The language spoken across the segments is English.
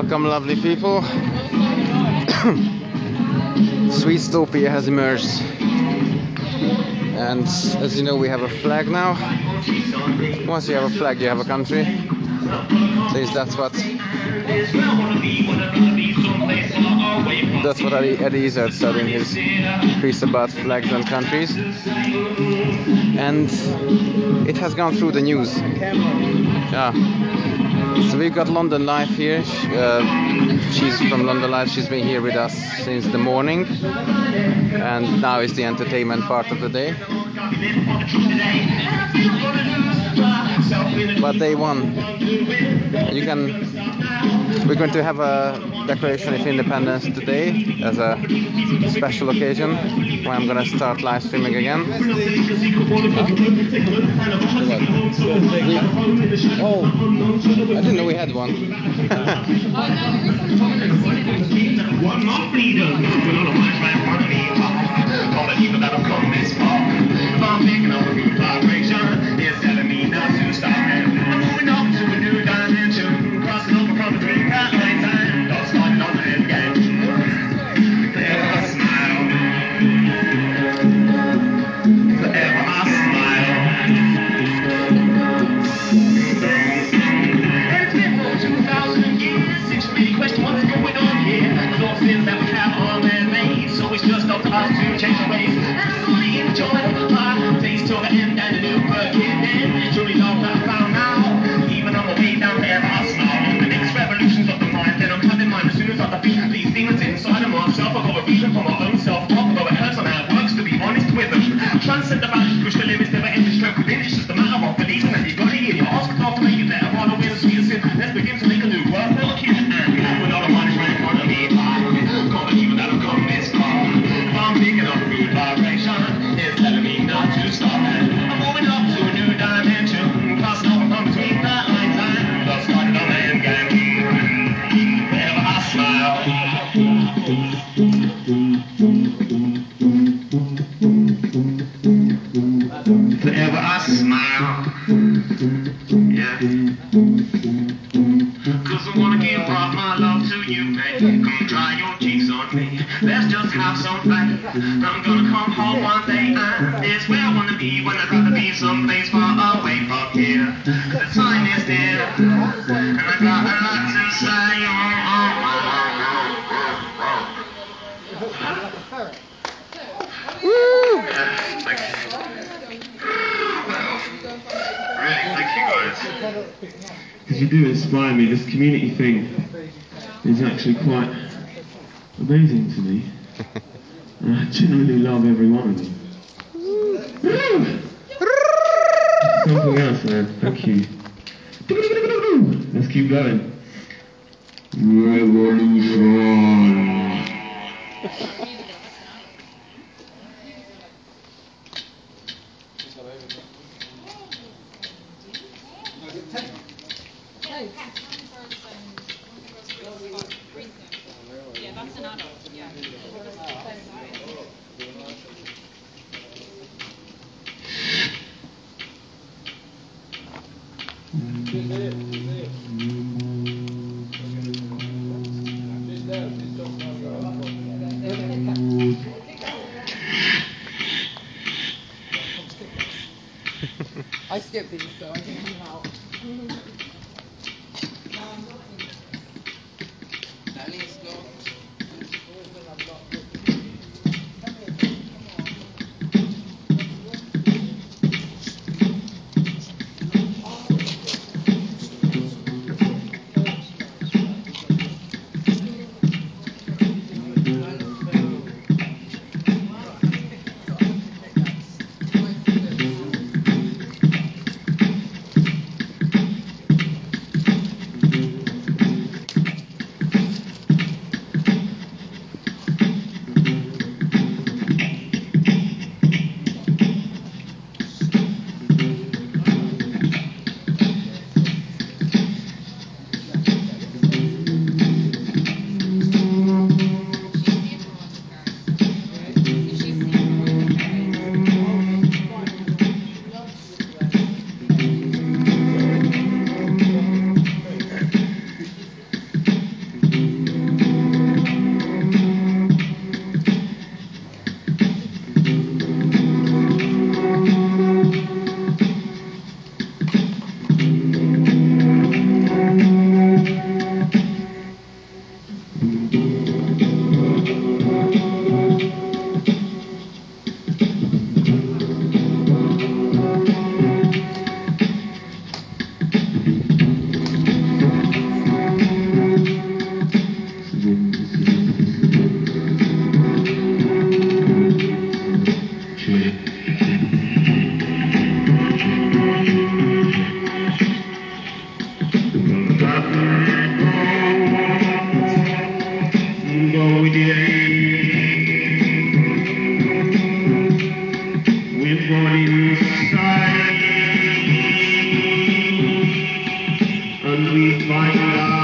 Welcome, lovely people. Sweetstopia has emerged, and as you know, we have a flag now. Once you have a flag, you have a country. At least that's what Eddie said in his piece about flags and countries, and it has gone through the news. Yeah. So we've got London Live here. She's from London Live. She's been here with us since the morning, and now is the entertainment part of the day. But Day1, we're going to have a Declaration of Independence today as a special occasion when I'm going to start live streaming again. Oh, I didn't know we had one. Forever I smile, yeah. Cause I wanna give all my love to you, babe. Come dry your cheeks on me. Let's just have some fun. I'm gonna come home one day, and it's where I wanna be when I'd rather be someplace far away from here. The time is near, and I got a lot to say. Woo! Thank you. Really, thank you guys. Because you do inspire me. This community thing is actually quite amazing to me. And I genuinely love every one of you. Something else, man. Thank you. Let's keep going. Revolution. Yeah, that's an adult, yeah. I skipped these, so I can come out. We've got inside, and we find out.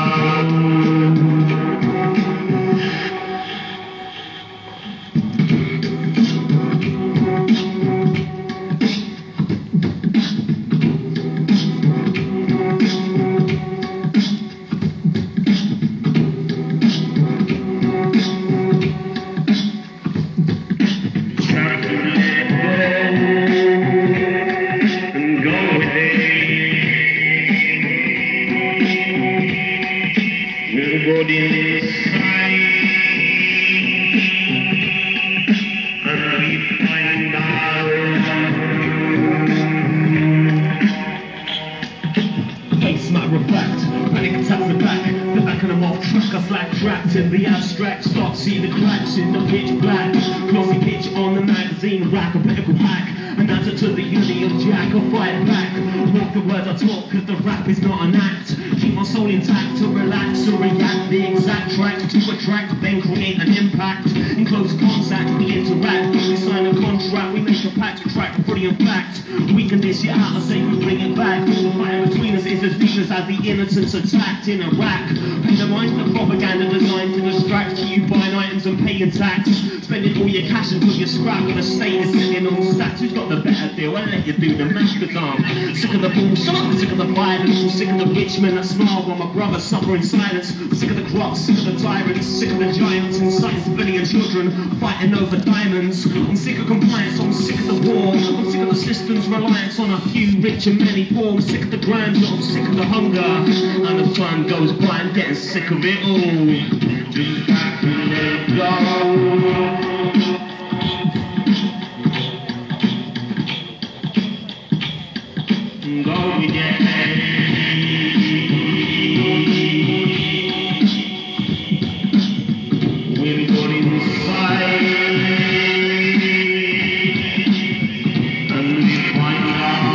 In the abstract, start see the cracks in the pitch black. Glossy pitch on the magazine rack, a political hack. An answer to the Union Jack, I'll fight back. Walk the words I talk, cause the rap is not an act. Keep my soul intact to relax or react. The exact track to attract, then create an impact. In close contact, we interact. We sign a contract, we make a pact to track the footy and fact. We can dish it out and say we bring it back. The fight between us is as vicious as the innocents attacked in Iraq. Pay the mind for propaganda designed to distract you, buying items and paying tax. Spending all your cash until you're scrapped with a status sitting on stats. Who's got the better deal? I'll let you do the math, cause I'm sick of the bullshit, sick of the violence, I'm sick of the rich men that smile while my brothers suffer in silence. I'm sick of the crops, sick of the tyrants, sick of the giants inside civilian children fighting over diamonds. I'm sick of compliance, I'm sick of the war. I'm sick of the system's reliance on a few rich and many poor. I'm sick of the grandeur, I'm sick of the hunger. And as time goes by, I'm getting sick of it all. Just back to let go. Go again. We've got inside, and we find out.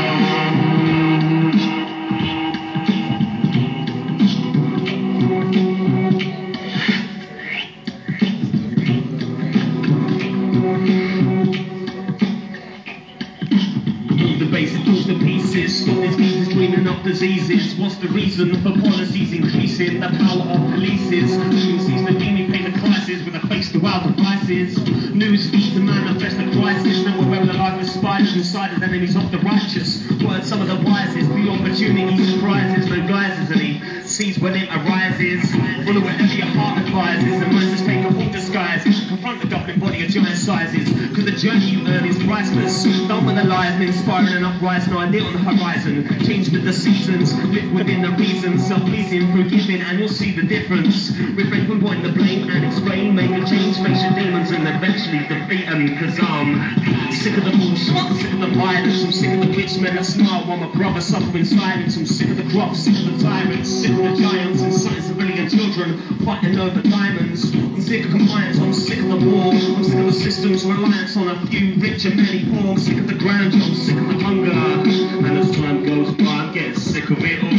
Move the basic tools to pieces. Stop these pieces cleaning up diseases. What's the reason for policies increasing the power of polices? Who sees the demon pay the crisis with a face to our devices? News feeds to manifest the crisis. Then we're the life of spiders inside as enemies of the righteous. Word some of the wisest, the opportunity surprises, no guises, and he sees when it arises. Follow wherever your heart advises, and minds just take a full disguise. Confront the goblin body of giant sizes, cause the journey you earn is priceless. Done with the lies and inspiring an uprising, no idea on the horizon. Change with the seasons, live within the reasons. Self-pleasing, forgiving, and you'll see the difference. Refrain from pointing the blame and explain. Make a change, face your demons, and eventually defeat them. Cause I'm sick of the bullshit, sick of the violence. I'm sick of the rich men that smile while my brothers suffer in silence. I'm sick of the crops, sick of the tyrants, sick of the giants inside civilian children fighting over diamonds. I'm sick of compliance, I'm sick of the war. I'm sick of the system's reliance on a few rich and many poor. I'm sick of the grandeur, I'm sick of the hunger. And as time goes by, I'm getting sick of it all.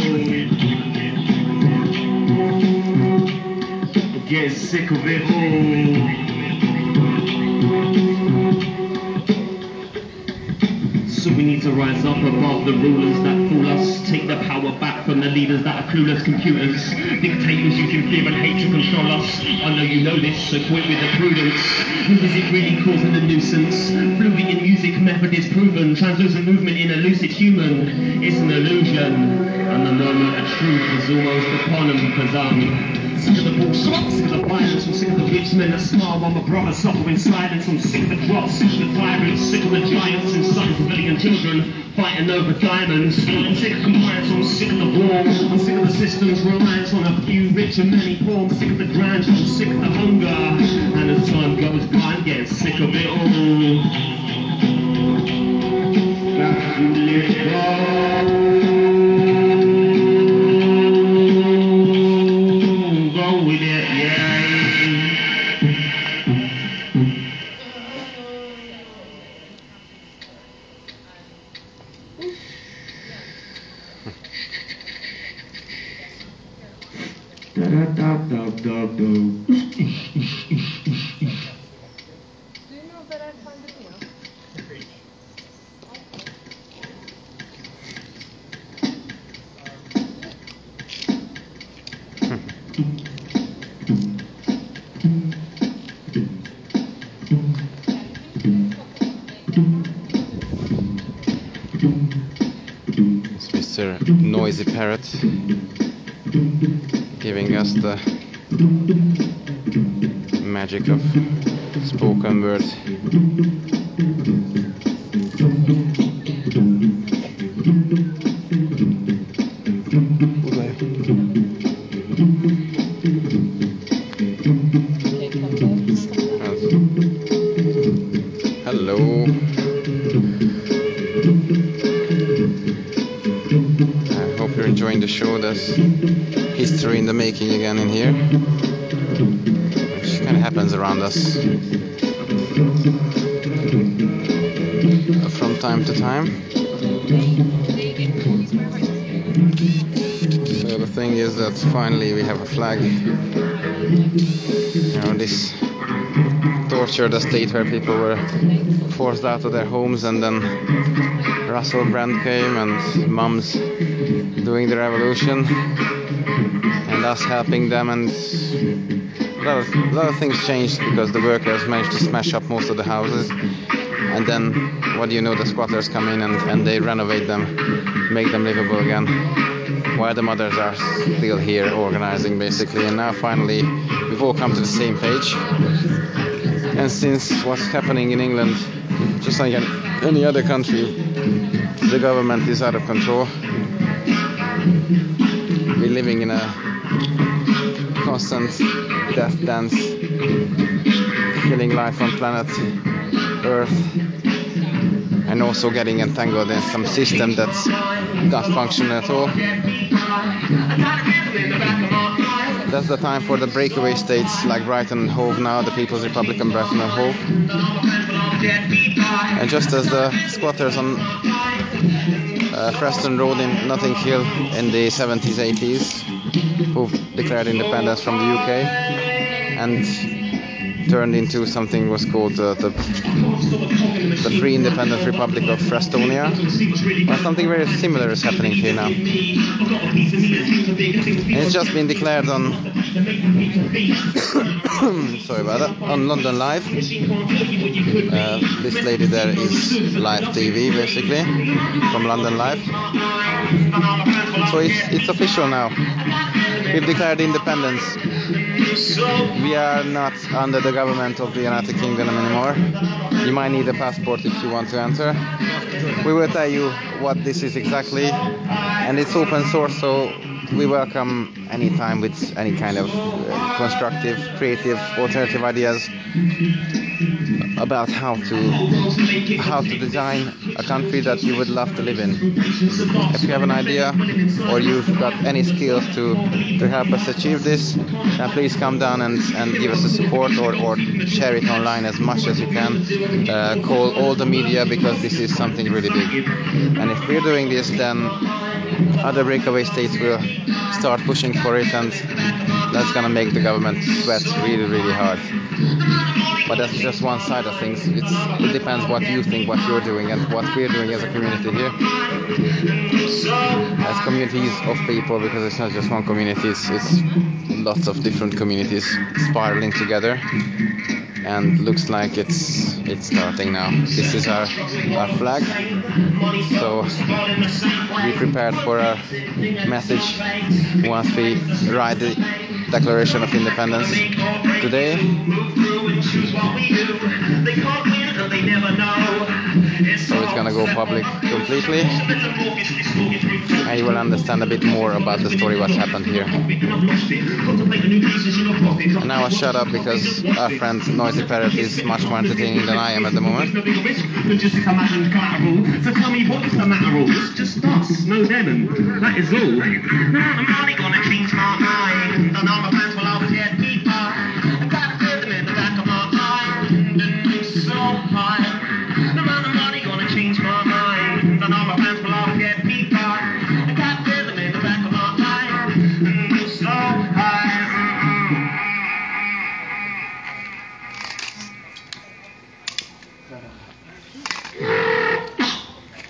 I'm getting sick of it all. So we need to rise up above the rulers that fool us. Take the power back from the leaders that are clueless computers. Dictators using fear and hate to control us. I know you know this, so quit with the prudence. Who is it really causing the nuisance? Fluid in music method is proven. Translucent movement in a lucid human. It's an illusion. And the moment of truth is almost upon them. Cause I'm sick of the bullshit, sick of the violence. I'm sick of the rich men that smile while my brothers suffer in silence. I'm sick of the crops, sick of the tyrants, sick of the giants inside civilian children fighting over diamonds. I'm sick of compliance, I'm sick of the war. I'm sick of the system's reliance on a few rich and many poor. I'm sick of the grandeur, I'm sick of the hunger. And as time goes by, I'm getting sick of it all. Got to let go. Do you know that I find the piano? It's Mr. Noisy Parrot giving us the magic of spoken word. Hello. I hope you're enjoying the show. There's history in the making again in here, which kind of happens around us from time to time. So the thing is that finally we have a flag. You know, this tortured state where people were forced out of their homes, and then Russell Brand came and mums doing the revolution and us helping them, and a lot of things changed because the workers managed to smash up most of the houses, and then what do you know, the squatters come in and they renovate them, make them livable again, while the mothers are still here organizing basically. And now finally we've all come to the same page. And since what's happening in England, just like in any other country, the government is out of control. We're living in a constant death dance, killing life on planet Earth, and also getting entangled in some system that's not functioning at all. That's the time for the breakaway states like Brighton and Hove now, the People's Republic and Brighton and Hove. And just as the squatters on Preston Road in Notting Hill in the 70s, 80s, who declared independence from the UK and turned into something was called the pre-independent Republic of Frestonia. Well, something very similar is happening here now. And it's just been declared on sorry about that, on London Live. This lady there is live TV basically from London Live. So it's official now. We've declared independence. We are not under the government of the United Kingdom anymore. You might need a passport if you want to enter. We will tell you what this is exactly, and it's open source, so we welcome any time with any kind of constructive, creative, alternative ideas about how to design a country that you would love to live in. If you have an idea or you've got any skills to help us achieve this, then please come down and give us the support, or share it online as much as you can. Call all the media, because this is something really big. And if we're doing this, then other breakaway states will start pushing for it, and that's gonna make the government sweat really, really hard. But that's just one side of things. It depends what you think, what you're doing, and what we're doing as a community here. As communities of people, because it's not just one community, it's lots of different communities spiraling together. And looks like it's starting now. This is our flag. So be prepared for our message once we write the Declaration of Independence today. So it's gonna go public completely, and you will understand a bit more about the story, what's happened here. And now I'll shut up because our friend Noisy Parrot is much more entertaining than I am at the moment. So tell me, what's the matter? It's just us, no them, and that is all. Now I'm only gonna change my mind. And all my plans will always get deeper. I gotta feel them in the back of my mind, and it's so high. Now I'm only gonna change my mind. And all my plans will always get deeper. I gotta feel them in the back of my mind, and it's so high.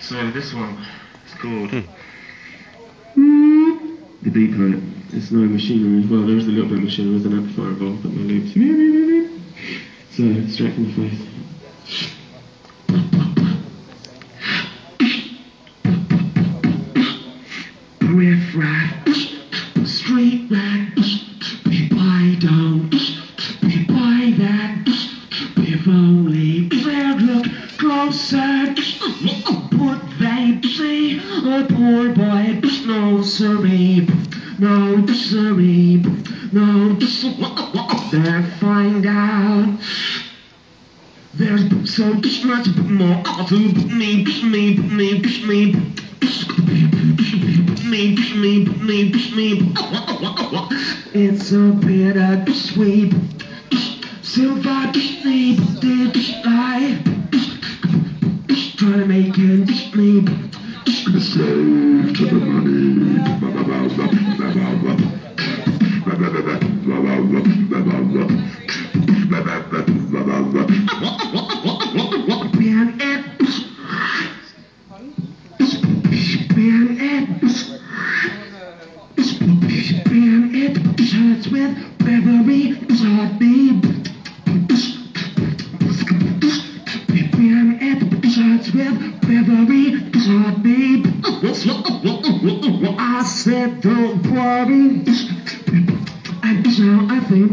So this one is called the beat on it. There's no machinery as well. There is a little bit of machinery, there's an amplifier involved, but no loops. So straight from the face. rat, street rat, if I don't, if I that, if only they look closer, would they see a poor boy? No siree, no siree, no they find out. There's so much more to me. It's a bittersweet, silver sleep, did life, trying to make it sleep. Save to the money. With Beverly Heartbeat. With Beverly Heartbeat. I said don't worry. And now I think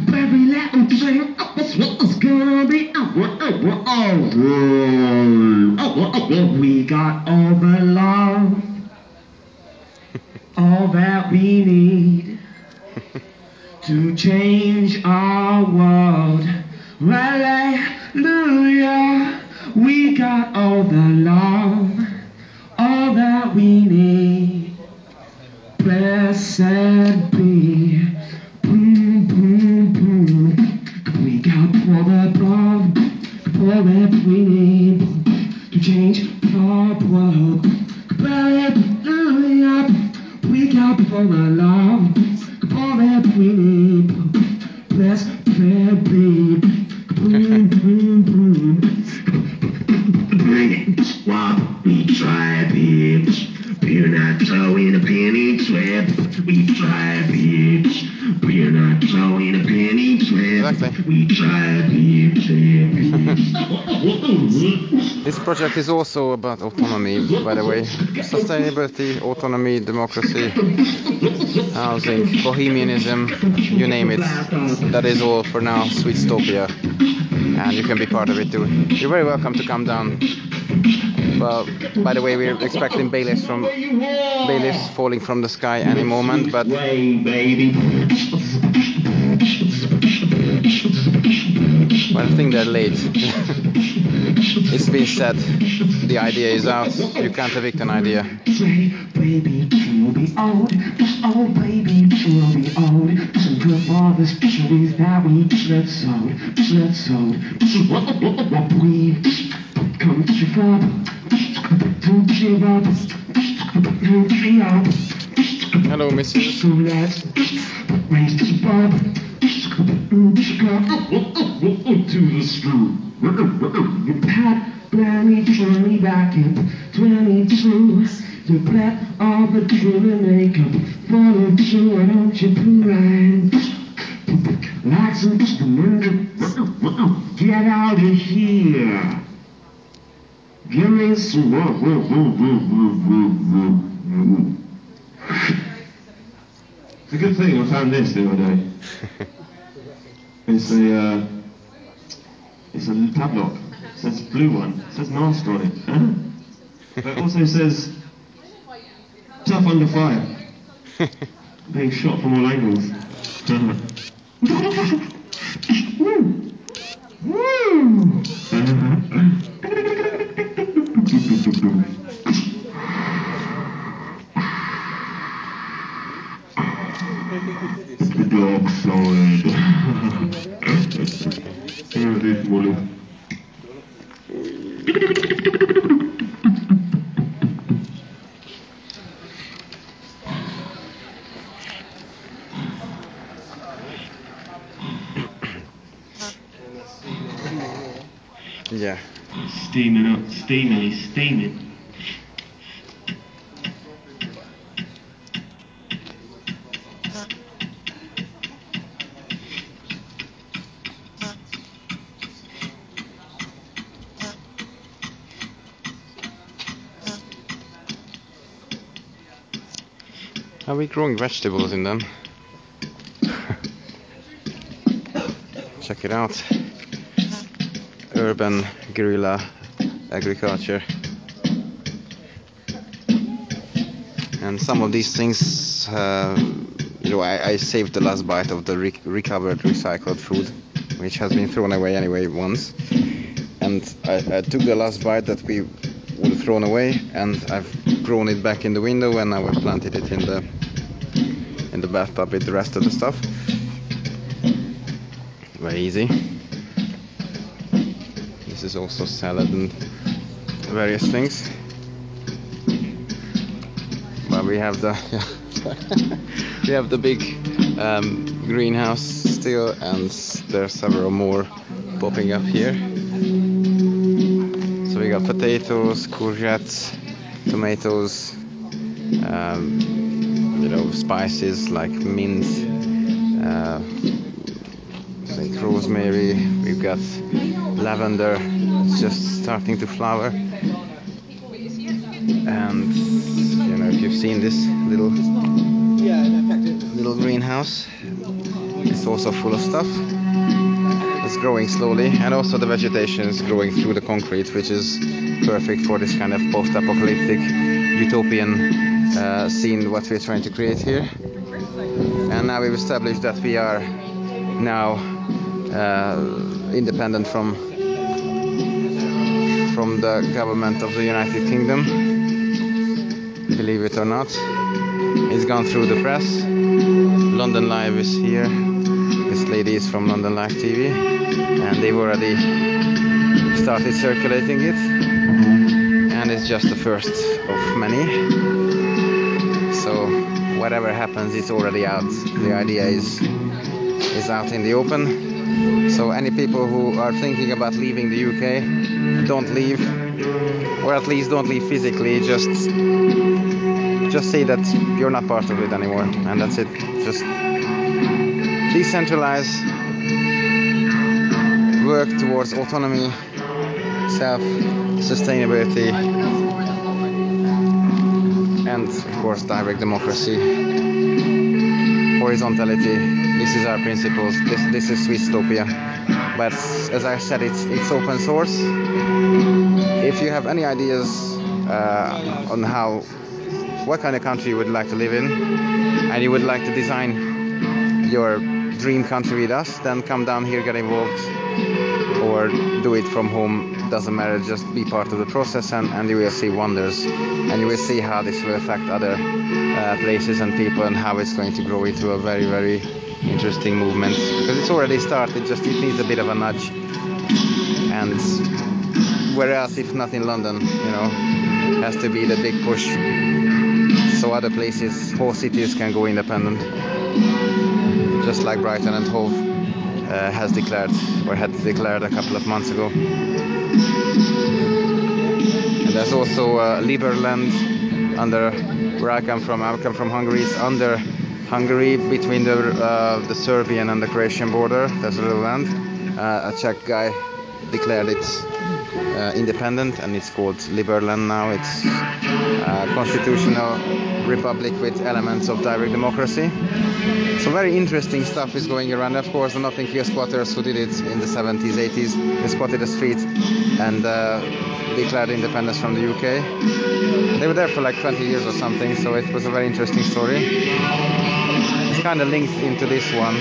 every little thing is gonna be alright. We got all the love, all that we need to change our world. Hallelujah. We got all the love, all that we need. Blessed be. Boom, boom, boom. We got all the love, all that we need to change our world. Hallelujah. We got all the love, all that we need. Blessed be. Boom, boom, boom. What we try, bitch. We're not throwing a penny trip. We try, bitch. We're not throwing a penny trip. Exactly. We try, bitch. This project is also about autonomy, by the way. Sustainability, autonomy, democracy, housing, bohemianism, you name it. That is all for now, Sweetstopia. And you can be part of it too. You're very welcome to come down. Well, by the way, we're expecting bailiffs falling from the sky any moment, but I think they're late. It's been said, the idea is out. You can't evict an idea. Baby, you'll be old. Oh, baby, you'll be old. Think of all the stories that we let's hold. We come to give up. Don't give up. Don't give up. Hello, Mrs. So let's raise the bar. To the street. Pat Brandy, Johnny back in 22. You let all the trim and makeup follow you. Why don't you put right? Like some get out of here. Give me some. It's a good thing I found this the other day. It's a padlock. It says blue one. It says master on it. Huh? But it also says tough under fire. Being shot from all angles. The dark side. Here it is, Molly. Yeah. Steaming up, steaming. Are we growing vegetables in them? Check it out. Urban guerrilla agriculture. And some of these things, I saved the last bite of the recovered recycled food, which has been thrown away anyway once. And I took the last bite that we would have thrown away, and I've grown it back in the window, and now I've planted it in the bathtub with the rest of the stuff. Very easy. This is also salad and various things. But we have the we have the big greenhouse still, and there are several more popping up here. So we got potatoes, courgettes, tomatoes, spices like mint, like rosemary. We've got lavender, it's just starting to flower. And if you've seen this little greenhouse, it's also full of stuff. It's growing slowly, and also the vegetation is growing through the concrete, which is perfect for this kind of post-apocalyptic utopian scene what we're trying to create here. And now we've established that we are now independent from the government of the United Kingdom. Believe it or not, it's gone through the press. London Live is here. This lady is from London Live TV, and they've already started circulating it, and it's just the first of many. So whatever happens, it's already out. The idea is out in the open. So any people who are thinking about leaving the UK, don't leave, or at least don't leave physically. Just say that you're not part of it anymore, and that's it. Just decentralize, work towards autonomy, self-sustainability, and of course direct democracy, horizontality. This is our principles. This is Sweetstopia. But as I said, it's open source. If you have any ideas on what kind of country you would like to live in, and you would like to design your dream country with us, then come down here, get involved, or do it from home. Doesn't matter, just be part of the process, and you will see wonders, and you will see how this will affect other places and people, and how it's going to grow into a very, very interesting movement, because it's already started. It needs a bit of a nudge. And where else if not in London, has to be the big push, so other places, whole cities can go independent, just like Brighton and Hove had declared a couple of months ago. And there's also Liberland where I come from. I come from Hungary. It's under Hungary, between the Serbian and the Croatian border. There's a little land. A Czech guy declared it independent, and it's called Liberland now. It's a constitutional republic with elements of direct democracy. So very interesting stuff is going around. Of course, the Notting Hill squatters who did it in the 70s, 80s, they squatted a street and declared independence from the UK. They were there for like 20 years or something, so it was a very interesting story. It's kind of linked into this one,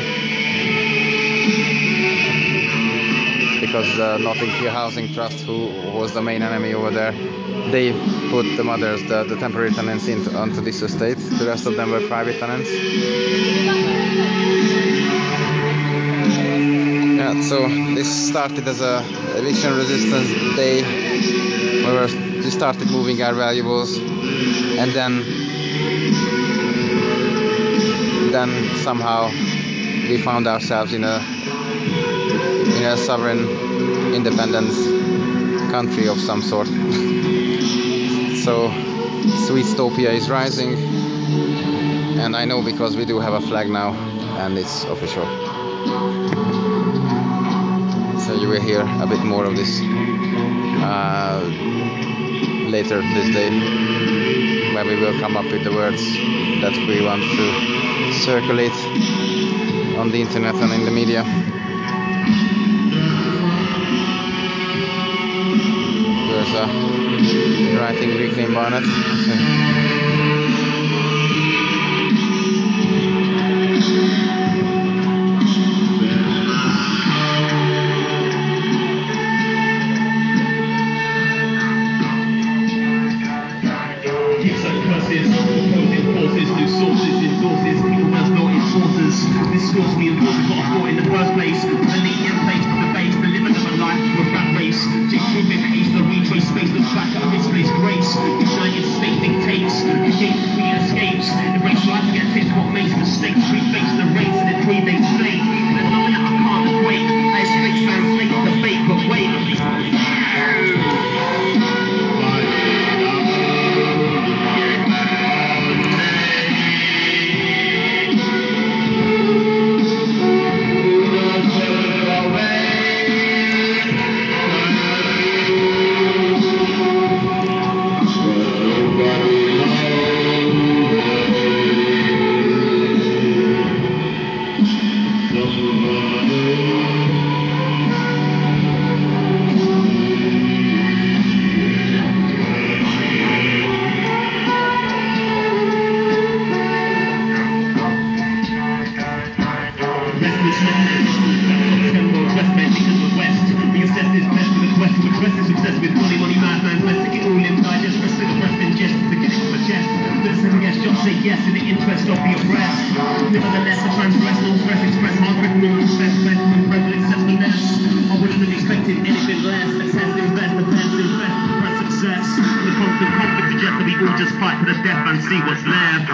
because the Notting Hill Housing Trust, who was the main enemy over there, they put the mothers, the temporary tenants, onto this estate. The rest of them were private tenants. Yeah, so this started as a eviction resistance day, where we started moving our valuables, and then somehow we found ourselves in a sovereign, independent country of some sort. So Sweetstopia is rising, and I know because we do have a flag now, and it's official. So you will hear a bit more of this later this day, where we will come up with the words that we want to circulate on the internet and in the media. There's a writing reclaim bonnet. Discourse we enforce what I thought in the first place. The leading place for the base, the limit of a life to a rat race. Jigsaw pace, the retrace space, looks back at a misplaced grace. United States dictates, escape between escapes. Embrace life, get fixed what makes mistakes. Reface the race and it predates fate. There's nothing that I can't equate. I straight translate the fate, but wait. Yes, in the interest of the oppressed. Nevertheless, I transgress, no stress, express my written rules, best, privilege, success. I wouldn't have expected anything less. Assess, invest, defense, press success. The constant conflict suggests that we all just fight to the death and see what's left.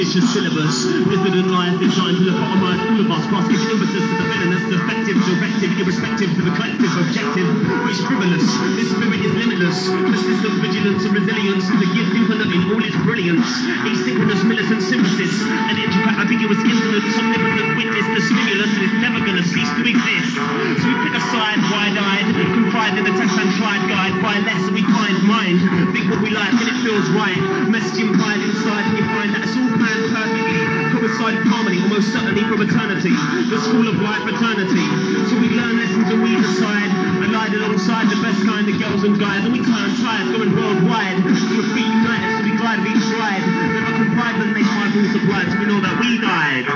Syllabus, visited life designed to the bottomized all of us, grasping impetus to the villainous, defective, directive, irrespective to the collective objective, which frivolous, this spirit is limitless, persistent vigilance and resilience, the gift infinite in all its brilliance, asynchronous militant synthesis, an intricate ambiguous infinite, omnipotent witness, the stimulus, and it's never gonna cease to exist. So we pick a side, wide-eyed, confide in the test and tried guide, buy less and we find mind, think what we like and it feels right, message implied inside and you find that it's all planned perfectly, coincided harmony, almost certainly from eternity, the school of life eternity. So we learn lessons and we decide, allied alongside the best kind of girls and guys, and we turn tired, going worldwide, so we're feet united, so we glide of each ride, never confide when they find all supplied, so we know that we died.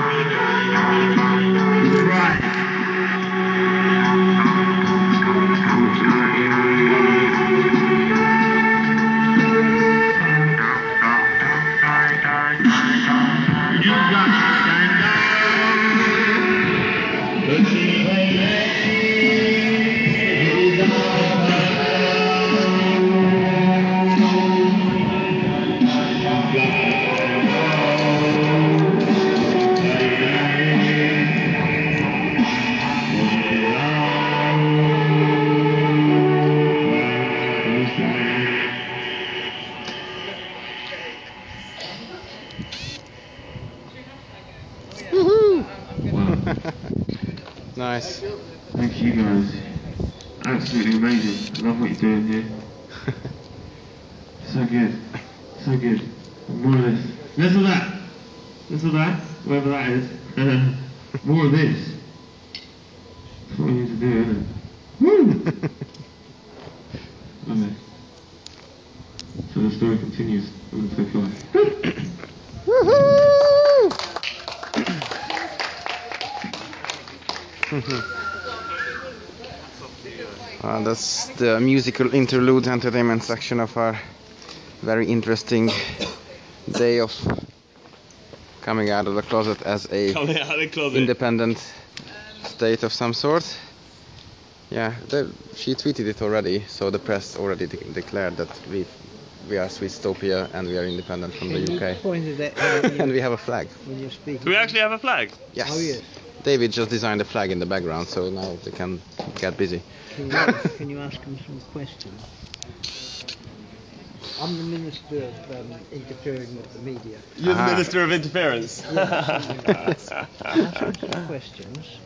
Right. You got to stand up. Nice. Thank you guys. Absolutely amazing. I love what you're doing here. So good. So good. More of this. Less of that. Less of that. Whatever that is. More of this. That's what we need to do, isn't it? Woo! Lovely. So the story continues. I'm so fly. That's the musical interlude entertainment section of our very interesting day of coming out of the closet as a Coming out of the closet. independent state of some sort. Yeah, she tweeted it already, so the press already declared that we are Sweetstopia and we are independent from the UK. Pointed at when And we have a flag. you're speaking. Do we actually have a flag? Yes. Oh, yes. David just designed a flag in the background, so now they can get busy. Can you ask him some questions? I'm the Minister of interfering with the media. You're the Ah. Minister of Interference. Ask him some questions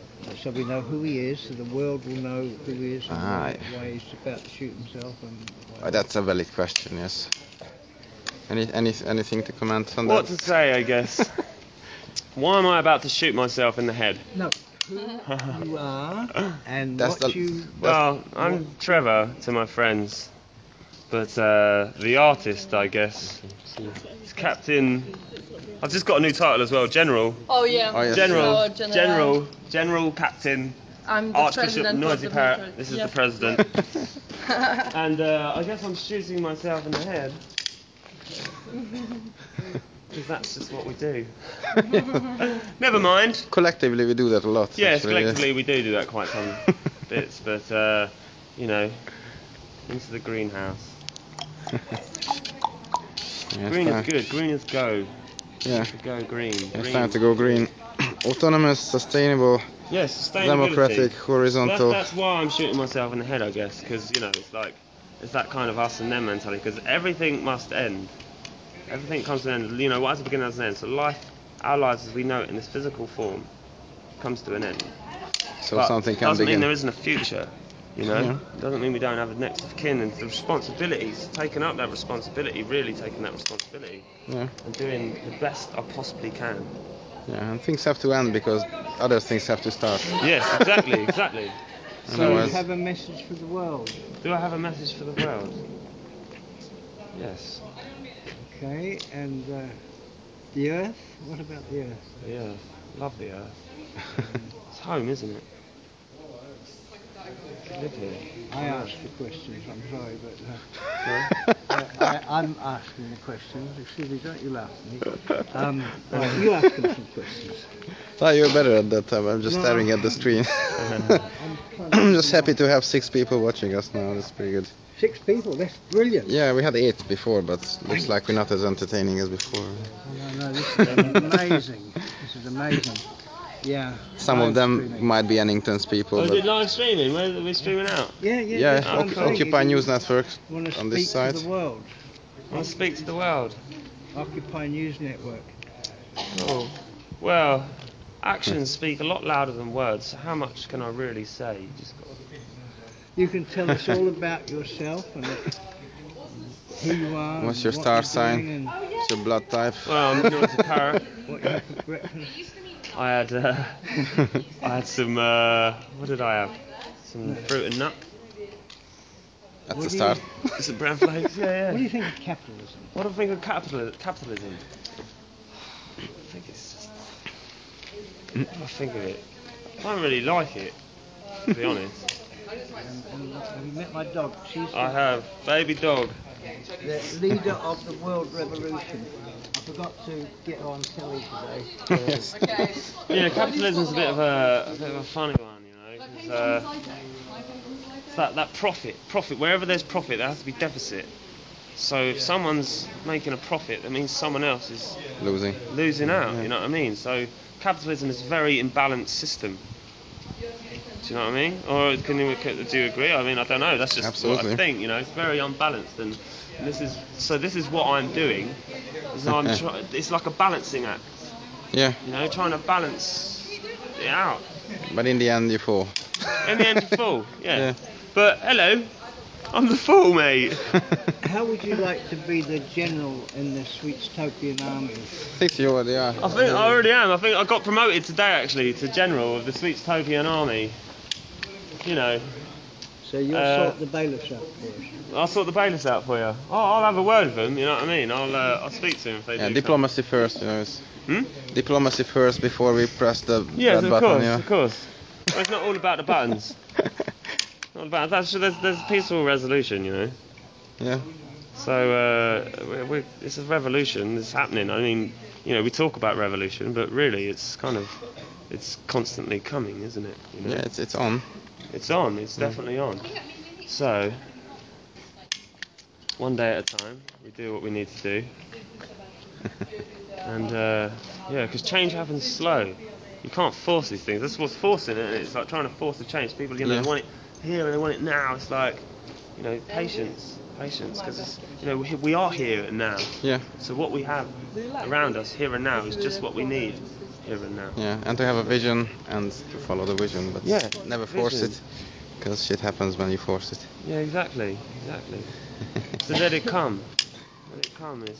so we know who he is, so the world will know who he is and why he's about to shoot himself. And why. That's a valid question, yes. Anything to comment on What that? to say, I guess. Why am I about to shoot myself in the head? No, who you are and That's what the- you... Well, I'm Trevor to my friends, but the artist, I guess, is Captain. I've just got a new title as well, General. Oh yeah. Oh, yes. General, General. General Captain, I'm the Archbishop president Noisy of the Parrot. military. This is Yeah. the president. And I guess I'm shooting myself in the head. Because that's just what we do. Never mind. Collectively, we do that a lot. Yes, actually, collectively we do that quite some bits, but you know, into the greenhouse. Yeah, Green it's is good. Green is go. Yeah, To go green. it's Green. time to go green. Autonomous, sustainable, Yes, sustainability. democratic, horizontal. That's why I'm shooting myself in the head, I guess, because you know it's that kind of us and them mentality. Because everything must end. Everything comes to an end. You know, what has a beginning has an end. So our lives as we know it in this physical form, comes to an end. So But something can doesn't mean begin. there isn't a future. You know, Yeah. doesn't mean we don't have a next of kin, and the responsibilities, taking up that responsibility, really taking that responsibility, Yeah, and doing the best I possibly can. yeah, and things have to end because other things have to start. Yes, exactly, exactly. So you Otherwise- have a message for the world. Do I have a message for the world? Yes. Okay, and the earth? What about the earth? The earth. Love the earth. It's home, isn't it? Live here. I ask the questions, I'm sorry, but Sorry? I'm asking the questions. Excuse me, don't you laugh at me. Right, you ask them some questions. Oh, you're better at that time. I'm just No. staring at the screen. I'm just happy to have 6 people watching us now. That's pretty good. 6 people, that's brilliant. Yeah, we had 8 before, but looks like we're not as entertaining as before. Oh, no, this is amazing. This is amazing. Yeah. Some of live them streaming. might be Ennington's people, Oh, is it but live streaming? Where are we streaming out? Yeah, yeah, that's what I'm saying. Occupy If you News Network want to on speak this side. to the world. I want to speak to the world. Occupy News Network. Oh, well, actions speak a lot louder than words, so how much can I really say? You just got You can tell us all about yourself and who you are. What's and your what star you're sign? doing What's your blood type? Well, I'm Noisy Parrot. And what you have for breakfast. I had some, what did I have? Some fruit and nut. At What the do you- start. Some brown flakes, yeah. What do you think of capitalism? What do I think of capitalism? I think it's just... I think of it. I don't really like it, to be honest. And have you met my dog? She's I have. Baby dog. the leader of the world revolution. I forgot to get her on telly today. Yes. Yeah, capitalism's a bit of a funny one, you know. 'Cause, it's that profit. Wherever there's profit, there has to be deficit. So if someone's making a profit, that means someone else is Losing. losing out. Yeah. You know what I mean? So capitalism is a very imbalanced system. Do you know what I mean? Or do you agree? I mean, I don't know. That's just Absolutely. what I think. You know, it's very unbalanced, and this is what I'm doing. Is it's like a balancing act. Yeah. You know, trying to balance it out. But in the end, you fall. In the end, you fall. Yeah. Yeah. But hello, I'm the fool, mate. How would you like to be the general in the Sweetstopian army? I think you would, yeah. I think I already am. I think I got promoted today, actually, to general of the Sweetstopian army. You know. So you'll sort the bailiffs out for us. I'll sort the bailiffs out for you. I'll have a word with them. You know what I mean? I'll speak to them if they do. Diplomacy first, you know. Diplomacy first before we press the Yes, red of button. course, Yeah, of course. Well, it's not all about the buttons. Not about that. There's peaceful resolution, you know. Yeah. So it's a revolution. It's happening. I mean, you know, we talk about revolution, but really, it's constantly coming, isn't it? You know? Yeah, it's on. It's on. It's definitely on. So one day at a time, we do what we need to do. And because change happens slow. You can't force these things. That's what's forcing it. It's like trying to force a change. People, you know, they want it here and they want it now. It's like, you know, patience, because you know we are here and now. Yeah. So what we have around us here and now is just what we need here and now. Yeah, and to have a vision and to follow the vision, but never force it, because shit happens when you force it. Yeah, exactly. So let it come.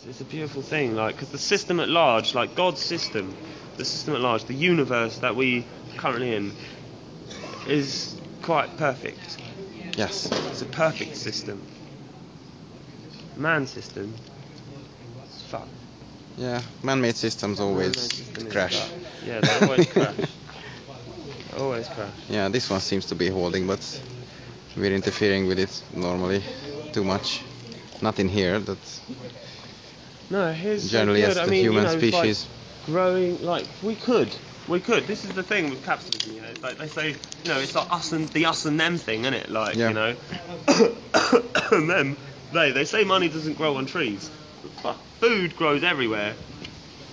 It's a beautiful thing, like, because the system at large, like God's system, the system at large, the universe that we are currently in, is quite perfect. Yes. It's a perfect system. Man's system, it's fucked. Yeah, man-made systems always crash. Yeah, they always crash. Always crash. Yeah, this one seems to be holding, but we're interfering with it normally too much. Not in here, but no, here's generally so as good. the human you know, species. Like growing, like we could. This is the thing with capitalism. You know, it's like they say, you know, it's like us and them thing, isn't it? Like, you know, and them. They say money doesn't grow on trees. But food grows everywhere.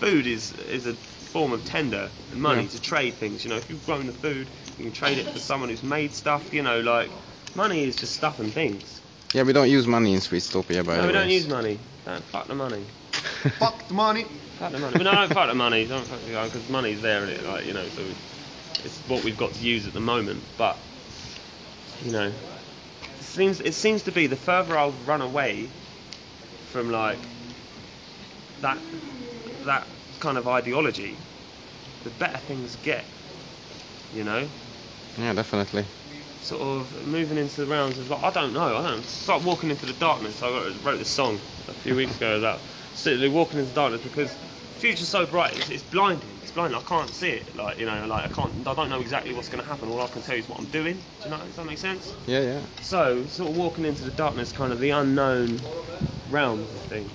Food is a form of tender and money to trade things. You know, if you've grown the food, you can trade it for someone who's made stuff. You know, like money is just stuff and things. Yeah, we don't use money in Sweetstopia, by the way. No, we don't use money. Fuck the money. Fuck the money. Fuck the money. But no, don't fuck the money. Don't fuck the money, because money's there, and like, you know, so it's what we've got to use at the moment. But you know, it seems to be the further I'll run away from like that kind of ideology, the better things get. You know. Yeah, definitely. Sort of moving into the realms of like, I don't know, start walking into the darkness. I wrote this song a few weeks ago about literally walking into the darkness, because the future's so bright, it's blinding. It's blinding. I can't see it. Like, you know, like I don't know exactly what's going to happen. All I can tell you is what I'm doing. Do you know? Does that make sense? Yeah. So sort of walking into the darkness, kind of the unknown realms of things,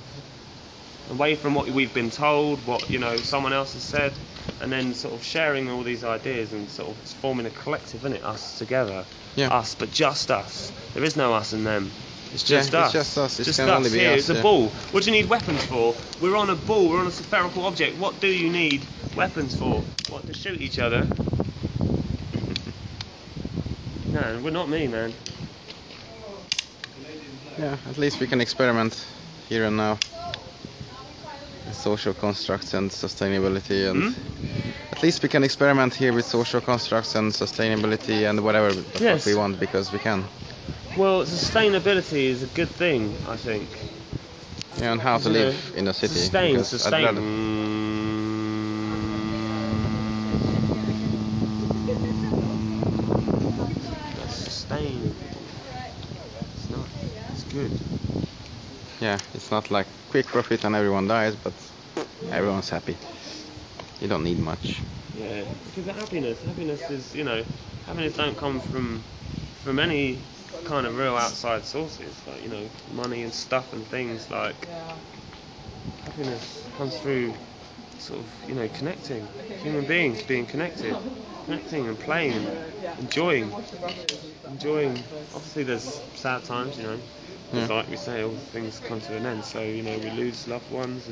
away from what we've been told, what, you know, someone else has said. And then sort of sharing all these ideas and sort of forming a collective, innit? Us together. Yeah. Us, but just us. There is no us and them. It's just us. It's just us. It just can us only be here. us, It's a ball. What do you need weapons for? We're on a ball. We're on a spherical object. What do you need weapons for? What, to shoot each other? No, we're not me, man. Yeah, at least we can experiment here and now. Social constructs and sustainability, and at least we can experiment here with social constructs and sustainability and whatever the fuck we want, because we can. Well, sustainability is a good thing, I think. Yeah, and how to live in a city. Sustain. Sustain. It's not. It's good. Yeah, it's not like quick profit and everyone dies, but everyone's happy. You don't need much. Yeah, because the happiness is, you know, happiness don't come from any kind of real outside sources, like, you know, money and stuff and things. Like, happiness comes through sort of, you know, connecting, human beings being connected and playing and enjoying. Obviously there's sad times, you know, because like we say, all things come to an end, so, you know, we lose loved ones,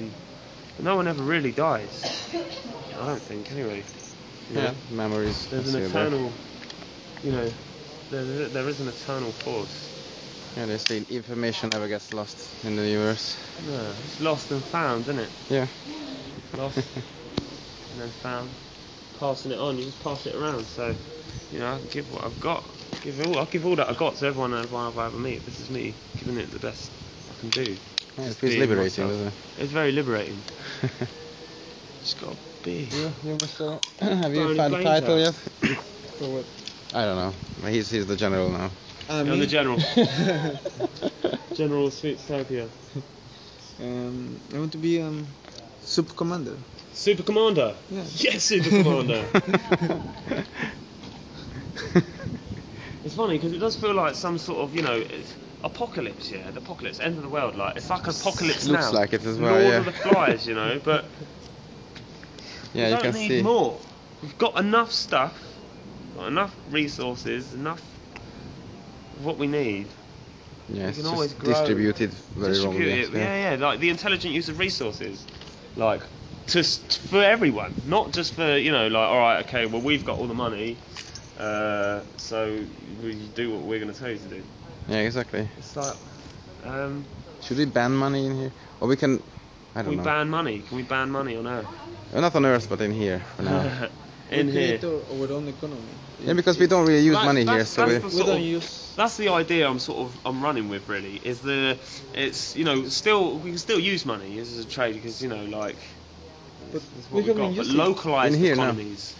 but no one ever really dies, I don't think, anyway. You know? Memories. There's an eternal, you know, there is an eternal force. Yeah, they say information never gets lost in the universe. Yeah, it's lost and found, isn't it? Yeah. Lost and then found. passing it on. You just pass it around. So, you know, I can give what I've got. I'll give all that I've got to everyone and everyone I ever meet. This is me giving it the best I can do. Yeah, it feels liberating, doesn't it? It's very liberating. Just got to be. You Mr. Have you found the title yet? For what? I don't know. He's the general now. I'm the general. General Sweetstopia. I want to be Super Commander. Super Commander. Yeah. Yes, Super Commander. It's funny because it does feel like some sort of, you know, apocalypse. Yeah, the apocalypse, end of the world. Like it's like apocalypse now. Looks like it as well. Lord Yeah. of the Flies, you know, but Yeah, we you don't can need see. more. We've got enough stuff, got enough resources, enough of what we need. Yeah, it's can always just grow. distributed very wrongly. Distribute it, yeah, like the intelligent use of resources, like for everyone, not just for, you know, like, all right, okay, well we've got all the money, so we do what we're going to tell you to do. Yeah, exactly. It's like, Should we ban money in here? Or we can, I can don't we know. ban money? Can we ban money on Earth? Not on Earth, but in here for now. In we here. create our own economy. Yeah, because we don't really use money here, That's so the We sort don't of- use. That's the idea I'm running with, really. It's, you know, we can still use money as a trade because, you know, like, But it's we what we've haven't got. But used it. localized In here now. economies.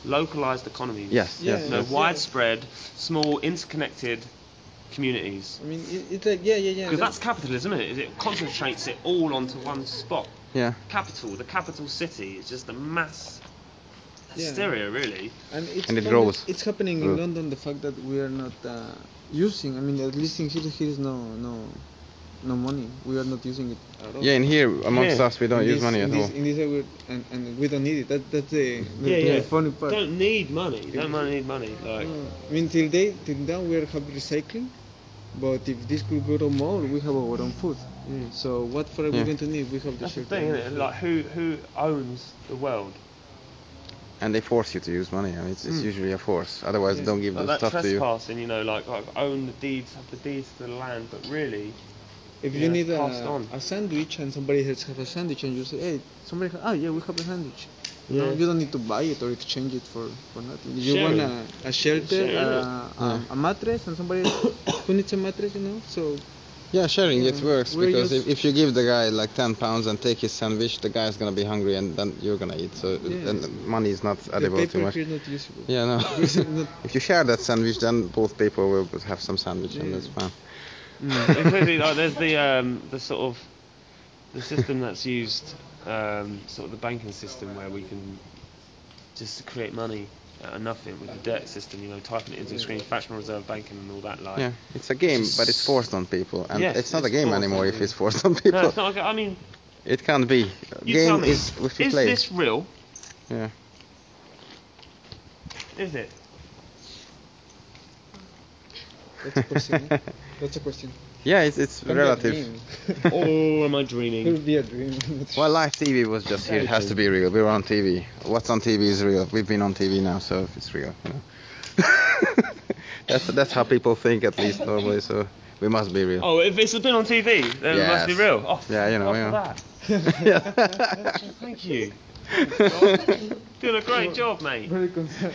Localized economies. Yes, Yeah, yes, You know, yes. widespread, small, interconnected communities. I mean, it's like yeah. Because that's capitalism, isn't it? It concentrates it all onto one spot. Yeah. The capital city is just a mass Yeah. hysteria, really. And it's And it funny, grows. It's happening in London. The fact that we are not using. I mean, at least in here is no money. We are not using it at all. Yeah, in here amongst Yeah. us we don't use money at all. In this area, and we don't need it. That's the Yeah. funny part. Don't need money. Don't need money. Like, I mean, till now we have recycling, but if this could go to more, we have our own food. So what for are we Yeah. going to need? We have the that's the shelter thing, and isn't it? food. Like, who owns the world? And they force you to use money. I mean, it's usually a force. Otherwise, they don't give Like the that stuff to you. trespassing, you know, like own the deeds, have the deeds to the land, but really, If Yeah, you need passed on. a sandwich and somebody else has a sandwich and you say, hey, yeah, we have a sandwich. You know, Yeah. you don't need to buy it or exchange it for nothing. You Sharing. want a shelter, Sharing. a mattress, and somebody else who needs a mattress, you know. So Yeah, sharing it works We're because used- if you give the guy like 10 pounds and take his sandwich, the guy's gonna be hungry and then you're gonna eat. So Yeah. then money is not the edible too paper much. here is not usable. Yeah, no. It's not- If you share that sandwich, then both people will have some sandwich, and that's fine. including, like, there's the sort of the system that's used, sort of the banking system where we can just create money out of nothing with the debt system, you know, typing it into the screen, fractional reserve banking and all that, like. Yeah, it's a game, but it's forced on people, and Yes, it's not a it's game forced anymore on if people. it's forced on people. No, it's not. I mean, It can't be. you Game tell me, is if you is play. this real? Yeah. Is it? That's a question. That's a question. Yeah, it's Can be a relative. dream. Or am I It dreaming? will be a dream. Well, live TV was just here. It has to be real. We're on TV. What's on TV is real. We've been on TV now, so it's real. You know. that's how people think, at least normally. So we must be real. Oh, if it's been on TV, then it must be Yes. real. Oh, Yeah, you know, after yeah. that. Thank you. Doing a great job, mate. Very concerned.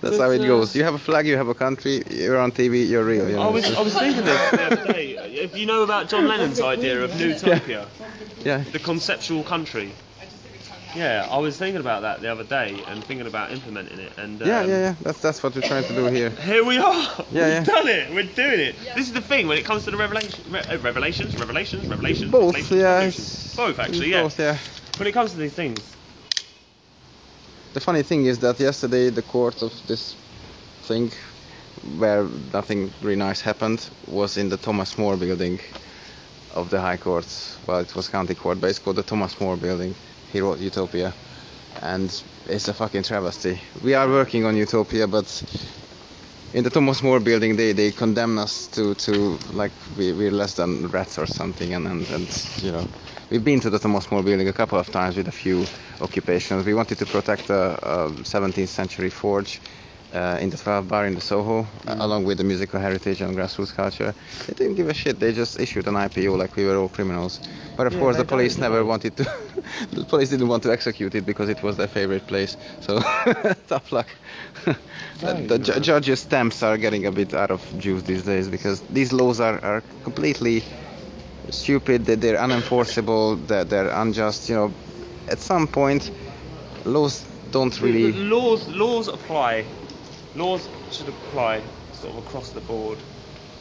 That's how it goes. You have a flag, you have a country, you're on TV, you're real. You know. I was thinking this the other day. If you know about John Lennon's idea of Newtopia, Yeah. the conceptual country. Yeah, I was thinking about that the other day and thinking about implementing it. And Yeah. That's what we're trying to do here. Here we are. Yeah, We've done it. We're doing it. This is the thing when it comes to the revelations. Both, revelations. yeah. it's- Both, actually, it's yeah. both, yeah. When it comes to these things. The funny thing is that yesterday the court of this thing, where nothing really nice happened, was in the Thomas More building of the High Court. Well, it was County Court, but it's called the Thomas More building here at Utopia, and it's a fucking travesty. We are working on Utopia, but in the Thomas More building they condemn us to like we're less than rats or something, and you know. We've been to the Thomas More building a couple of times with a few occupations. We wanted to protect a 17th century forge, in the 12 bar in the Soho, along with the musical heritage and grassroots culture. They didn't give a shit. They just issued an IPO like we were all criminals. But of course, the police never wanted to. The police didn't want to execute it because it was their favorite place. So tough luck. The judges' stamps are getting a bit out of juice these days because these laws are completely stupid. They're unenforceable. They're unjust. You know, at some point, laws don't really. Laws apply. Laws should apply sort of across the board.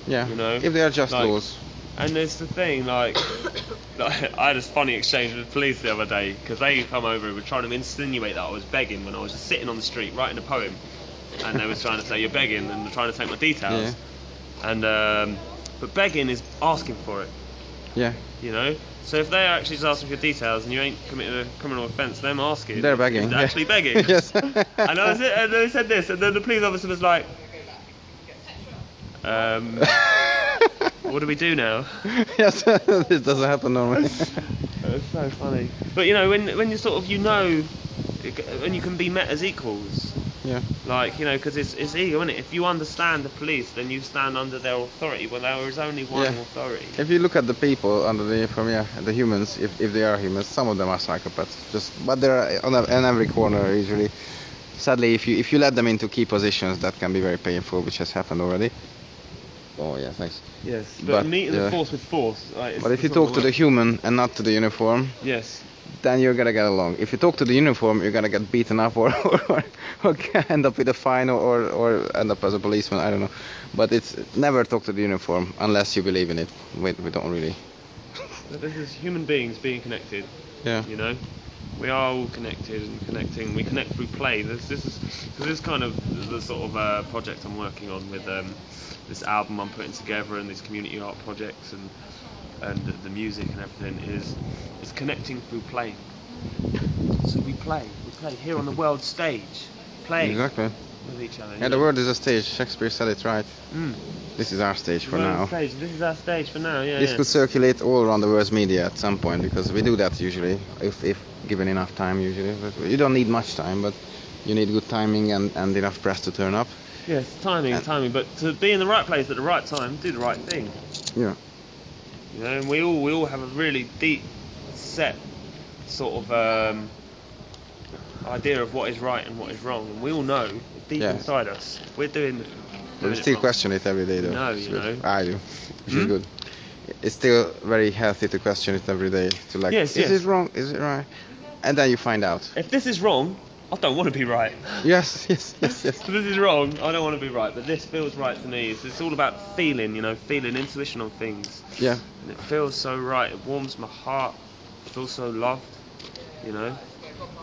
Yeah. You know, if they are just like, laws. And there's the thing, like I had this funny exchange with the police the other day because they come over and were trying to insinuate that I was begging when I was just sitting on the street writing a poem, and they was trying to say you're begging and they're trying to take my details. Yeah. And but begging is asking for it. Yeah. You know. So if they're actually just asking for your details and you ain't committed a criminal offence, them asking, they're begging. Is actually begging. Yes. And they said this, and then the police officer was like, what do we do now? Yes, this doesn't happen normally. It's so funny. But you know, when you sort of, you know, when you can be met as equals. Yeah. Like, you know, because it's ego, isn't it? If you understand the police, then you stand under their authority. Well, there is only one authority. If you look at the people under the uniform, the humans, if they are humans, some of them are psychopaths. But they're on every corner usually. Sadly, if you let them into key positions, that can be very painful, which has happened already. Oh yeah, thanks. Yes, but meeting the force with force. But if you talk to the human and not to the uniform, yes, then you're gonna get along. If you talk to the uniform, you're gonna get beaten up or end up with a fine or end up as a policeman. I don't know. But it's never talk to the uniform unless you believe in it. We don't really. This is human beings being connected. Yeah. You know, we are all connected and connecting. We connect through play. This is kind of the sort of project I'm working on with this album I'm putting together and these community art projects and the music and everything is connecting through playing. So we play here on the world stage, playing with each other. Yeah, the world is a stage. Shakespeare said it right. This is our stage for now. This is our stage for now. Yeah. This could circulate all around the world's media at some point because we do that usually, if given enough time usually. But you don't need much time, but you need good timing and enough press to turn up. Yes, timing. But to be in the right place at the right time, do the right thing. Yeah. You know, and we all have a really deep set sort of idea of what is right and what is wrong, and we all know deep inside us we're doing we still question it every day though. No, you know. I do, which is good. It's still very healthy to question it every day, to like, is it wrong, is it right, and then you find out. If this is wrong, I don't want to be right. Yes. If this is wrong, I don't want to be right, but this feels right to me. It's all about feeling, you know, feeling, intuition on things. Yeah. And it feels so right. It warms my heart. I feel so loved, you know.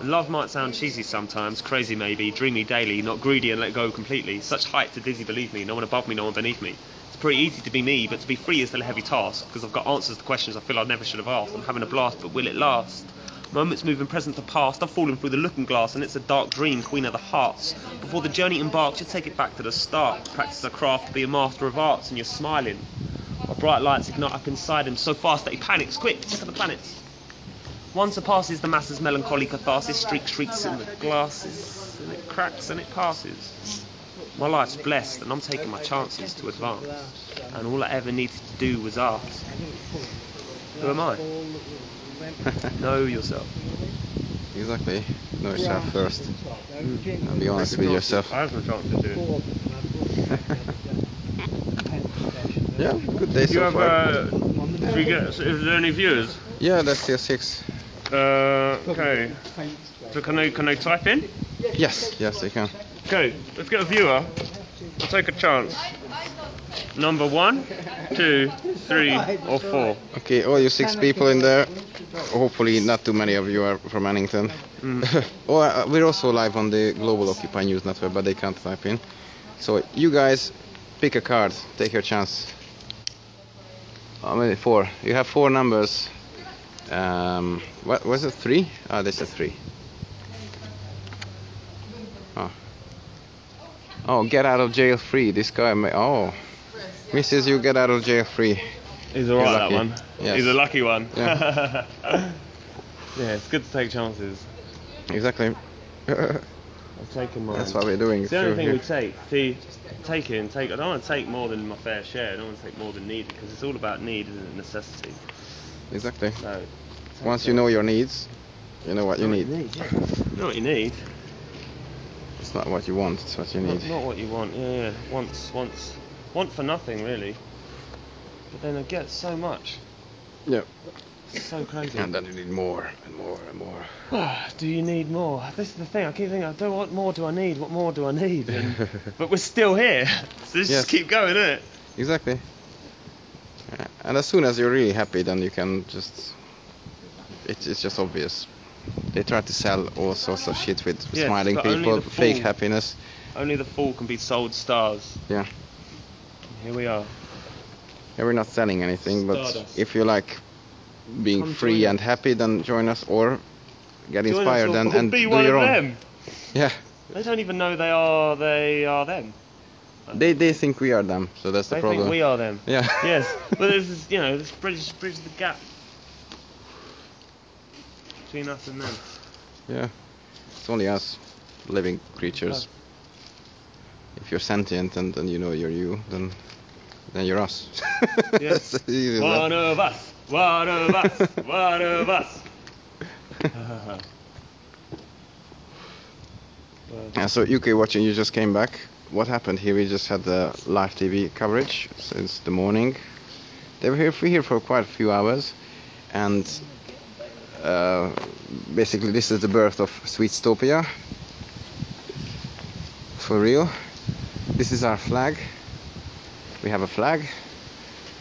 And love might sound cheesy sometimes, crazy maybe, dreamy daily, not greedy and let go completely. Such height to dizzy, believe me. No one above me, no one beneath me. It's pretty easy to be me, but to be free is still a heavy task, because I've got answers to questions I feel I never should have asked. I'm having a blast, but will it last? Moments moving present to past, I've fallen through the looking glass, and it's a dark dream, queen of the hearts. Before the journey embarks, you take it back to the start. Practice a craft to be a master of arts, and you're smiling. While bright lights ignite up inside him so fast that he panics. Quick, check out the planets. One surpasses the masses' melancholy catharsis, shrieks in the glasses, and it cracks and it passes. My life's blessed, and I'm taking my chances to advance. And all I ever needed to do was ask, who am I? Know yourself. Exactly. Know yourself first. And be honest with yourself. I have no chance to do it. Yeah, good day so far. Is there any viewers? Yeah, that's still 6. Okay. So can they type in? Yes, they can. Okay, let's get a viewer. I'll take a chance. Number 1, 2, 3, or 4. Okay, all you 6 people in there. Hopefully not too many of you are from Annington. We're also live on the Global Occupy News Network, but they can't type in. So you guys, pick a card. Take your chance. How many? 4. You have 4 numbers. What was it? 3? Ah, this is 3. Oh, get out of jail free. This guy may. Oh, Mrs. You get out of jail free. He's alright, that one. Yes. He's a lucky one. Yeah. Yeah, it's good to take chances. Exactly. I've taken mine. That's what we're doing. It's the only through thing here. we take it and take. I don't want to take more than my fair share. I don't want to take more than needed because it's all about need, isn't it? Necessity. Exactly. So Once you know your needs, you know what you need. You know what you need. It's not what you want, it's what you need. Not what you want. Yeah. Want for nothing really. But then I get so much. Yeah. It's so crazy. And then you need more and more and more. Do you need more? This is the thing. I keep thinking, what more do I need? What more do I need? But we're still here. So let's just keep going, innit? Exactly. And as soon as you're really happy, then you can just... It's just obvious. They try to sell all sorts of shit with smiling but only people, the fake fool. happiness. Only the fool can be sold stars. Yeah. Here we are. Yeah, we're not selling anything, but Stardust. if you like being Come free join and happy, then join us, or get Join us inspired or and be do one your of own. them. Yeah. They don't even know they are them. They think we are them, so that's the They problem. think we are them. Yeah. Yes, but this is this bridge the gap between us and them. Yeah. It's only us, living creatures. If you're sentient and you know you're you, then you're us. Yes. That's easy as One that. of us. One of us. One of us. So UK watching, you just came back. What happened here? We just had the live TV coverage since the morning. They were here for quite a few hours, and basically this is the birth of Sweetstopia. For real. This is our flag. We have a flag,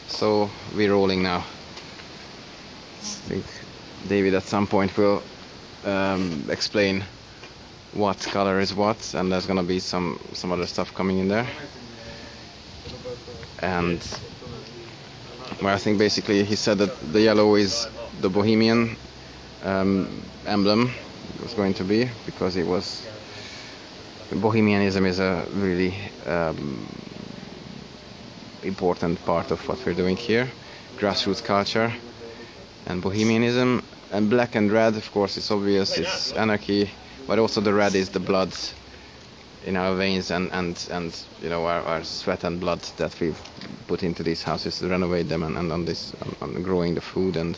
so we're rolling now. I think David at some point will explain what color is what, and there's gonna be some other stuff coming in there. And well, I think basically he said that the yellow is the Bohemian emblem. It was going to be, because it was Bohemianism is a really important part of what we're doing here, grassroots culture and Bohemianism. And black and red, of course, it's obvious, it's anarchy, but also the red is the blood in our veins and our sweat and blood that we've put into these houses to renovate them, and on growing the food, and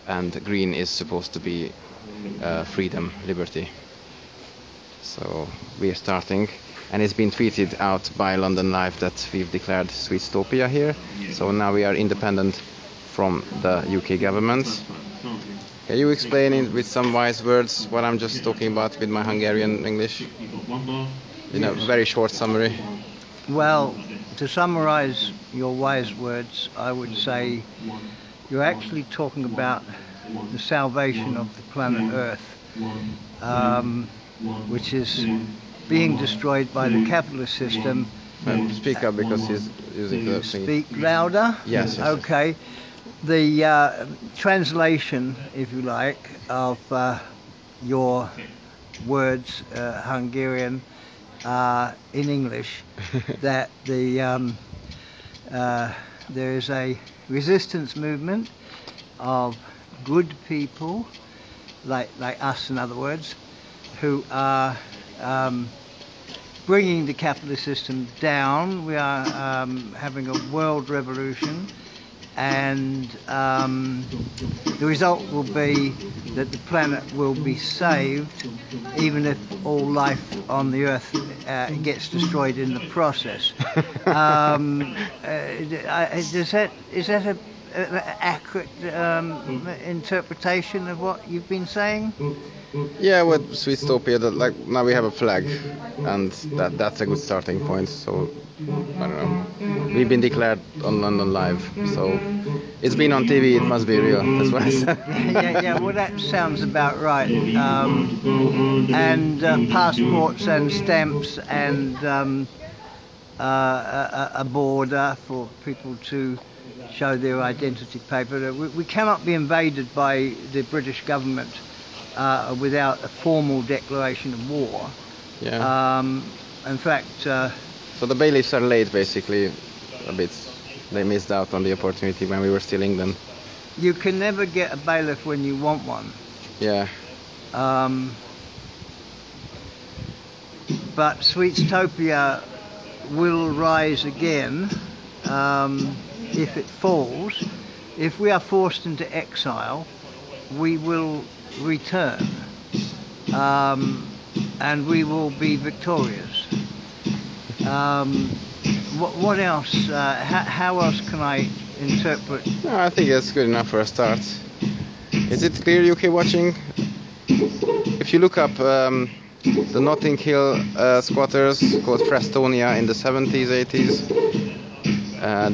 and green is supposed to be freedom, liberty. So we are starting, and it's been tweeted out by London Live that we've declared Sweetstopia here. So now we are independent from the UK government. Can you explain it with some wise words what I'm just talking about with my Hungarian English? In a very short summary. Well, to summarize your wise words, I would say you're actually talking about the salvation of the planet Earth, which is being destroyed by the capitalist system. Speak up, because he's using the thing. Speak louder? Yes. Okay. The translation, if you like, of your words, Hungarian, in English, that there is a resistance movement of good people, like us, in other words, who are bringing the capitalist system down. We are having a world revolution, and the result will be that the planet will be saved, even if all life on the Earth gets destroyed in the process. Is that an accurate interpretation of what you've been saying? Yeah, with Sweetstopia, now we have a flag, and that's a good starting point. So I don't know. We've been declared on London Live, so it's been on TV. It must be real. That's what I said. yeah. Well, that sounds about right. And passports and stamps and a border for people to show their identity paper. We cannot be invaded by the British government without a formal declaration of war. Yeah. In fact, so the bailiffs are late, basically, a bit. They missed out on the opportunity when we were still England. you can never get a bailiff when you want one. Yeah. but Sweetstopia will rise again if it falls. If we are forced into exile, we will return, and we will be victorious. What else? How else can I interpret? No, I think that's good enough for a start. Is it clear, UK watching? If you look up the Notting Hill squatters called Frestonia in the 70s, 80s,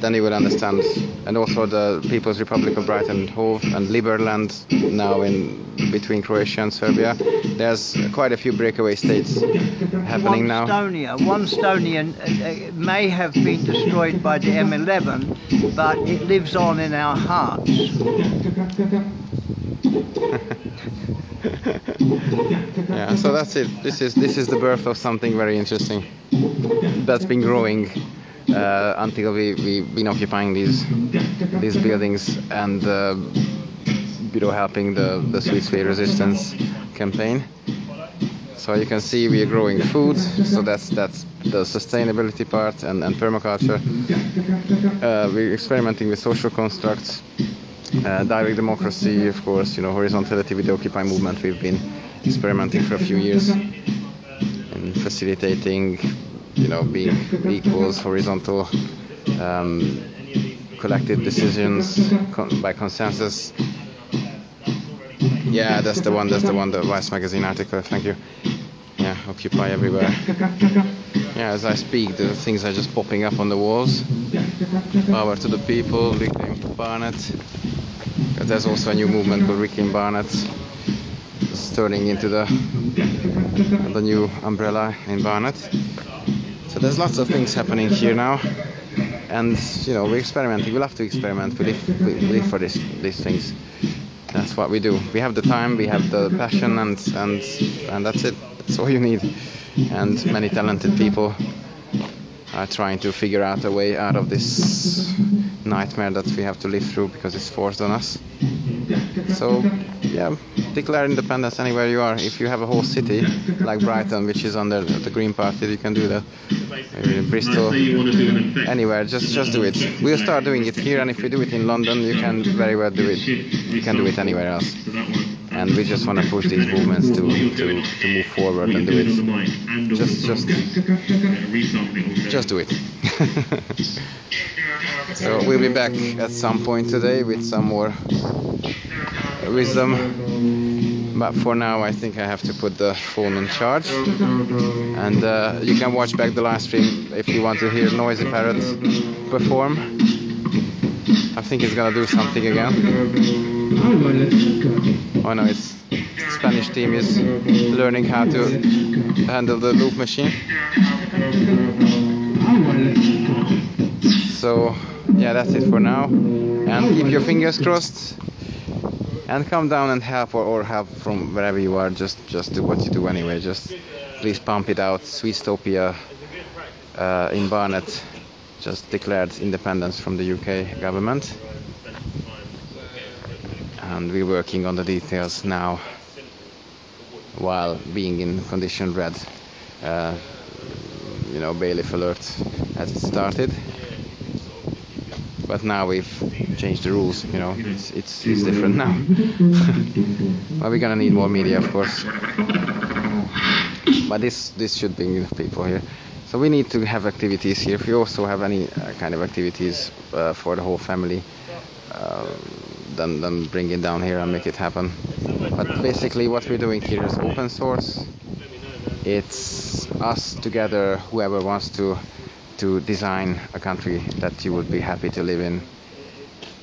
then you will understand. And also the People's Republic of Brighton and Hove and Liberland now in between Croatia and Serbia. There's quite a few breakaway states happening now. One Estonia may have been destroyed by the M11, but it lives on in our hearts. Yeah, so that's it. This is the birth of something very interesting that's been growing until we've been occupying these buildings and helping the Sweet resistance campaign. So you can see we are growing food, so that's the sustainability part and permaculture. We're experimenting with social constructs, direct democracy, of course, horizontality with the Occupy movement. We've been experimenting for a few years and facilitating, being equals, horizontal, collective decisions by consensus. Yeah, that's the one, the Vice magazine article, thank you. Yeah, Occupy everywhere. Yeah, as I speak, the things are just popping up on the walls. Power to the people, Reclaim Barnet. There's also a new movement called Reclaim Barnet. It's turning into the new umbrella in Barnet. So there's lots of things happening here now. And, we're experimenting. We love to experiment. We live for these things. That's what we do. We have the time, we have the passion, and that's it. That's all you need. And many talented people are trying to figure out a way out of this nightmare that we have to live through because it's forced on us. So, yeah, declare independence anywhere you are. If you have a whole city like Brighton, which is under the Green Party, you can do that. Maybe in Bristol, anywhere, just do it. We'll start doing it here, and if you do it in London, you can very well do it. You can do it anywhere else. And we just want to push these movements to move forward and do it. Just do it. So we'll be back at some point today with some more wisdom. But for now, I think I have to put the phone on charge. And you can watch back the live stream if you want to hear Noisy Parrot perform. I think he's gonna do something again. Oh no, it's Spanish team is learning how to handle the loop machine. So yeah, that's it for now. And keep your fingers crossed. And come down and help or help from wherever you are. Just do what you do anyway. Just please pump it out. Sweetstopia in Barnet just declared independence from the UK government. And we're working on the details now while being in condition red. Bailiff alert as it started. But now we've changed the rules, it's different now. But we're gonna need more media, of course. But this should bring enough people here. So we need to have activities here. If you also have any kind of activities for the whole family, then bring it down here and make it happen. But basically what we're doing here is open source. It's us together, whoever wants to design a country that you would be happy to live in,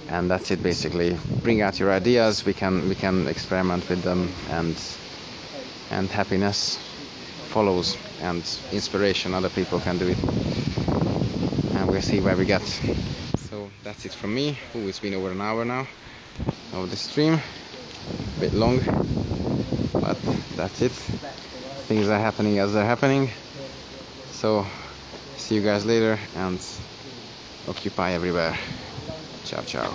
and that's it basically. Bring out your ideas, we can experiment with them, and happiness follows, and inspiration, other people can do it, and we'll see where we get. So that's it from me. It's been over an hour now of the stream, a bit long, but that's it. Things are happening as they're happening. So see you guys later, and occupy everywhere. Ciao, ciao.